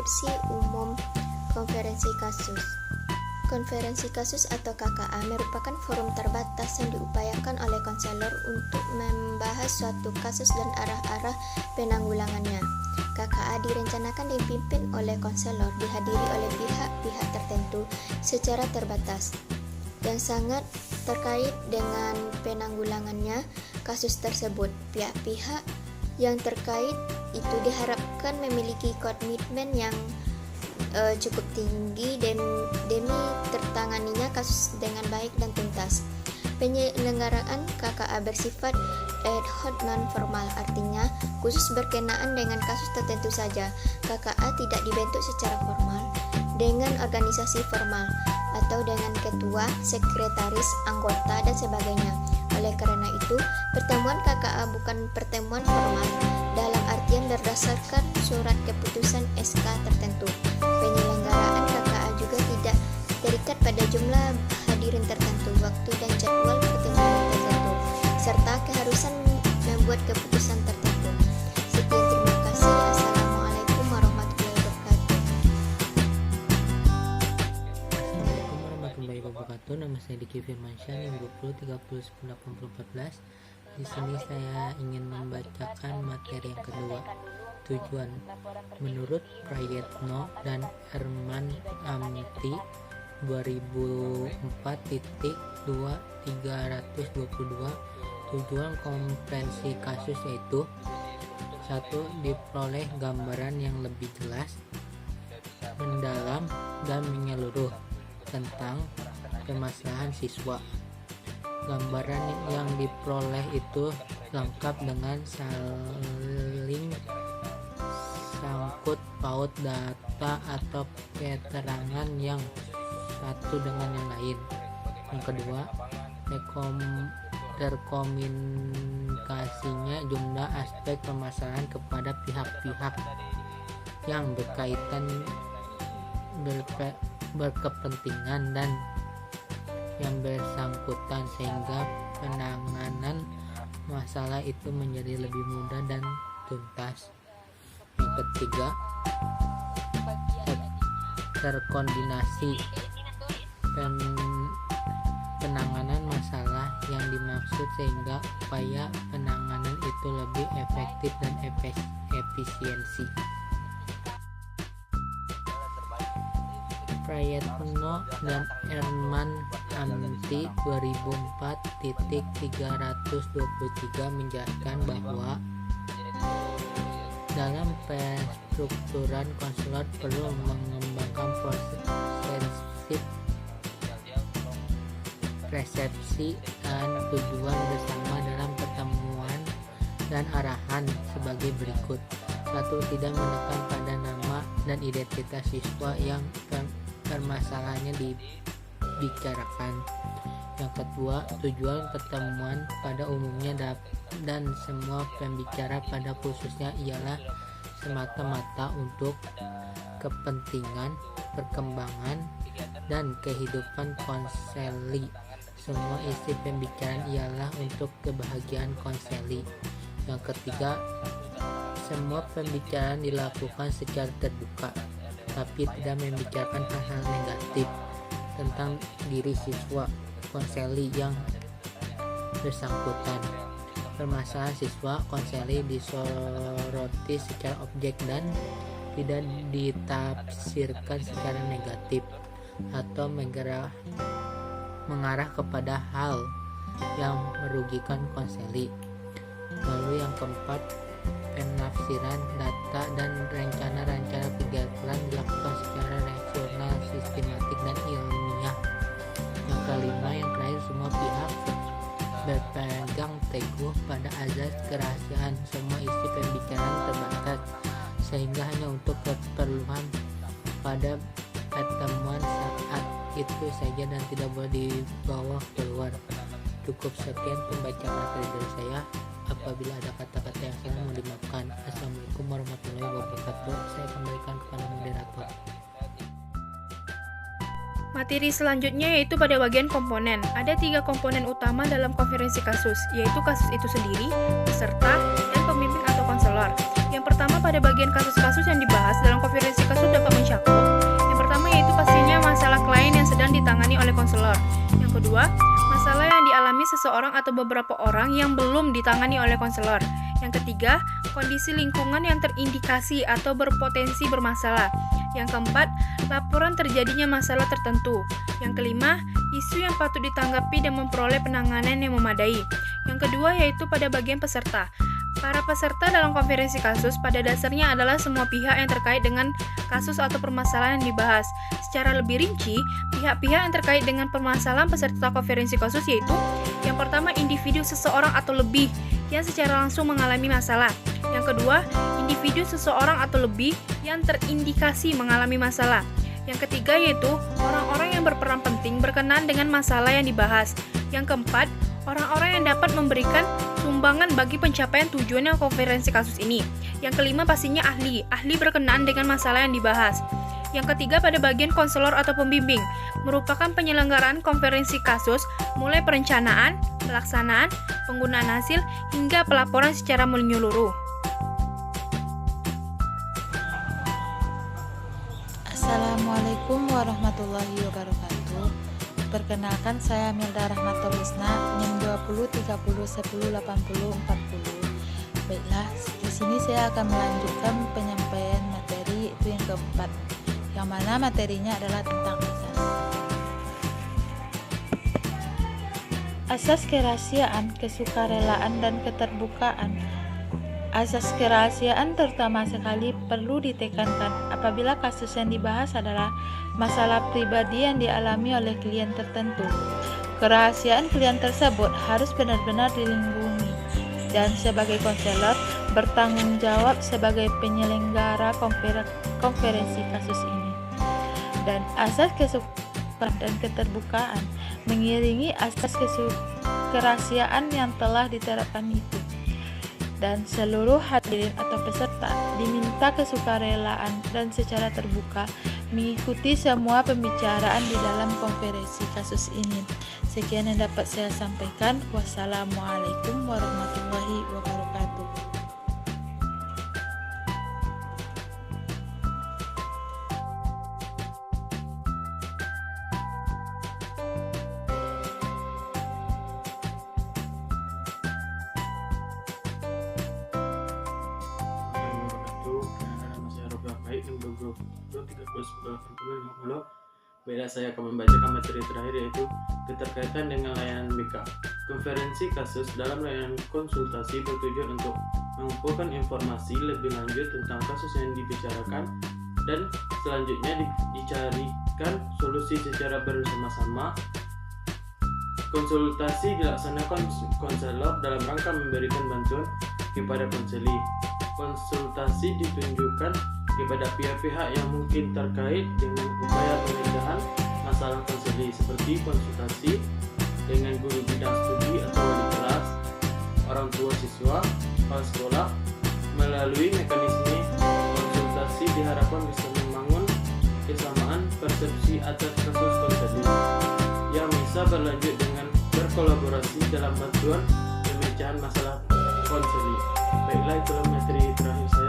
Deskripsi umum konferensi kasus. Konferensi kasus atau KKA merupakan forum terbatas yang diupayakan oleh konselor untuk membahas suatu kasus dan arah-arah penanggulangannya. KKA direncanakan dipimpin oleh konselor, dihadiri oleh pihak-pihak tertentu secara terbatas yang sangat terkait dengan penanggulangannya kasus tersebut. Pihak-pihak yang terkait itu diharapkan memiliki komitmen yang cukup tinggi demi tertanganinya kasus dengan baik dan tuntas. Penyelenggaraan KKA bersifat ad hoc non-formal, artinya khusus berkenaan dengan kasus tertentu saja. KKA tidak dibentuk secara formal dengan organisasi formal atau dengan ketua, sekretaris, anggota, dan sebagainya. Oleh karena itu, pertemuan KKA bukan pertemuan formal dalam artian berdasarkan surat keputusan SK tertentu. Penyelenggaraan KKA juga tidak terikat pada jumlah hadirin tertentu, waktu dan jadwal pertemuan tertentu, serta keharusan membuat keputusan tertentu. Sekian, terima kasih. Assalamualaikum warahmatullahi wabarakatuh. Assalamualaikum warahmatullahi wabarakatuh. Nama saya Diki Firmansyah, NIM 2030108014. Di sini saya ingin membacakan materi yang kedua. Tujuan. Menurut Prayetno dan Herman Amti 2004.2.322, tujuan konferensi kasus yaitu: 1. Diperoleh gambaran yang lebih jelas, mendalam, dan menyeluruh tentang permasalahan siswa. Gambaran yang diperoleh itu lengkap dengan saling sangkut paut data atau keterangan yang satu dengan yang lain. Yang kedua, terkomunikasinya jumlah aspek permasalahan kepada pihak-pihak yang berkaitan berkepentingan dan yang bersangkutan, sehingga penanganan masalah itu menjadi lebih mudah dan tuntas. Yang ketiga, terkoordinasi penanganan masalah yang dimaksud sehingga upaya penanganan itu lebih efektif dan efisiensi. Prayetno dan Herman Amti 2004.323 menjelaskan bahwa dalam penstrukturan konselor perlu mengembangkan persepsi dan tujuan bersama dalam pertemuan dan arahan sebagai berikut. 1. Tidak menekan pada nama dan identitas siswa yang permasalahannya dibicarakan. Yang kedua, tujuan pertemuan pada umumnya dan semua pembicara pada khususnya ialah semata-mata untuk kepentingan, perkembangan, dan kehidupan konseli. Semua isi pembicaraan ialah untuk kebahagiaan konseli. Yang ketiga, semua pembicaraan dilakukan secara terbuka, tapi tidak membicarakan hal-hal negatif tentang diri siswa konseli yang bersangkutan. Permasalahan siswa konseli disoroti secara objek dan tidak ditafsirkan secara negatif atau mengarah kepada hal yang merugikan konseli. Lalu yang keempat, penafsiran data dan rencana-rencana kegiatan dilakukan secara rasional, sistematik, dan ilmiah. Yang kelima, yang terakhir, semua pihak berpegang teguh pada azas kerahasiaan. Semua isi pembicaraan terbatas sehingga hanya untuk keperluan pada pertemuan saat itu saja dan tidak boleh dibawa keluar. Cukup sekian pembacaan materi dari saya. Apabila ada kata-kata yang salah mohon dimaafkan. Assalamualaikum warahmatullahi wabarakatuh. Saya kembalikan kepada moderator. Materi selanjutnya yaitu pada bagian komponen. Ada 3 komponen utama dalam konferensi kasus, yaitu kasus itu sendiri, peserta, dan pemimpin atau konselor. konselor. Yang pertama, pada bagian kasus-kasus yang dibahas dalam konferensi kasus dapat mencakup. Yang pertama yaitu pastinya masalah klien yang sedang ditangani oleh konselor. Yang kedua, masalah yang dialami seseorang atau beberapa orang yang belum ditangani oleh konselor. Yang ketiga, kondisi lingkungan yang terindikasi atau berpotensi bermasalah. Yang keempat, laporan terjadinya masalah tertentu. Yang kelima, isu yang patut ditanggapi dan memperoleh penanganan yang memadai. Yang kedua yaitu pada bagian peserta. Para peserta dalam konferensi kasus pada dasarnya adalah semua pihak yang terkait dengan kasus atau permasalahan yang dibahas. Secara lebih rinci, pihak-pihak yang terkait dengan permasalahan peserta konferensi kasus yaitu yang pertama, individu seseorang atau lebih yang secara langsung mengalami masalah. Yang kedua, individu seseorang atau lebih yang terindikasi mengalami masalah. Yang ketiga yaitu orang-orang yang berperan penting berkenaan dengan masalah yang dibahas. Yang keempat, orang-orang yang dapat memberikan sumbangan bagi pencapaian tujuan konferensi kasus ini. Yang kelima pastinya ahli berkenaan dengan masalah yang dibahas. Yang ketiga pada bagian konselor atau pembimbing, merupakan penyelenggaraan konferensi kasus mulai perencanaan, pelaksanaan, penggunaan hasil, hingga pelaporan secara menyeluruh. Assalamualaikum warahmatullahi wabarakatuh. Perkenalkan, saya Milda Rahmatul Husna, NIM 20 30 10 80 40. Baiklah, di sini saya akan melanjutkan penyampaian materi itu yang keempat, yang mana materinya adalah tentang asas kerahasiaan, kesukarelaan, dan keterbukaan. Asas kerahasiaan terutama sekali perlu ditekankan apabila kasus yang dibahas adalah masalah pribadi yang dialami oleh klien tertentu. Kerahasiaan klien tersebut harus benar-benar dilindungi, dan sebagai konselor bertanggung jawab sebagai penyelenggara konferensi kasus ini. Dan asas kesukarelaan dan keterbukaan mengiringi asas kerahasiaan yang telah diterapkan itu. Dan seluruh hadirin atau peserta diminta kesukarelaan dan secara terbuka mengikuti semua pembicaraan di dalam konferensi kasus ini. Sekian yang dapat saya sampaikan. Wassalamualaikum warahmatullahi wabarakatuh. Baiklah, saya akan membacakan materi terakhir yaitu keterkaitan dengan layanan BK. Konferensi kasus dalam layanan konsultasi bertujuan untuk mengumpulkan informasi lebih lanjut tentang kasus yang dibicarakan dan selanjutnya dicarikan solusi secara bersama-sama. Konsultasi dilaksanakan konselor dalam rangka memberikan bantuan kepada konseli. Konsultasi ditunjukkan kepada pihak-pihak yang mungkin terkait dengan upaya pemindahan masalah konseli, seperti konsultasi dengan guru bidang studi atau wali kelas, orang tua siswa, kepala sekolah. Melalui mekanisme konsultasi diharapkan bisa membangun kesamaan persepsi atas kasus konseli yang bisa berlanjut dengan berkolaborasi dalam bantuan pemecahan masalah konseli. Baiklah, itulah materi terakhir saya.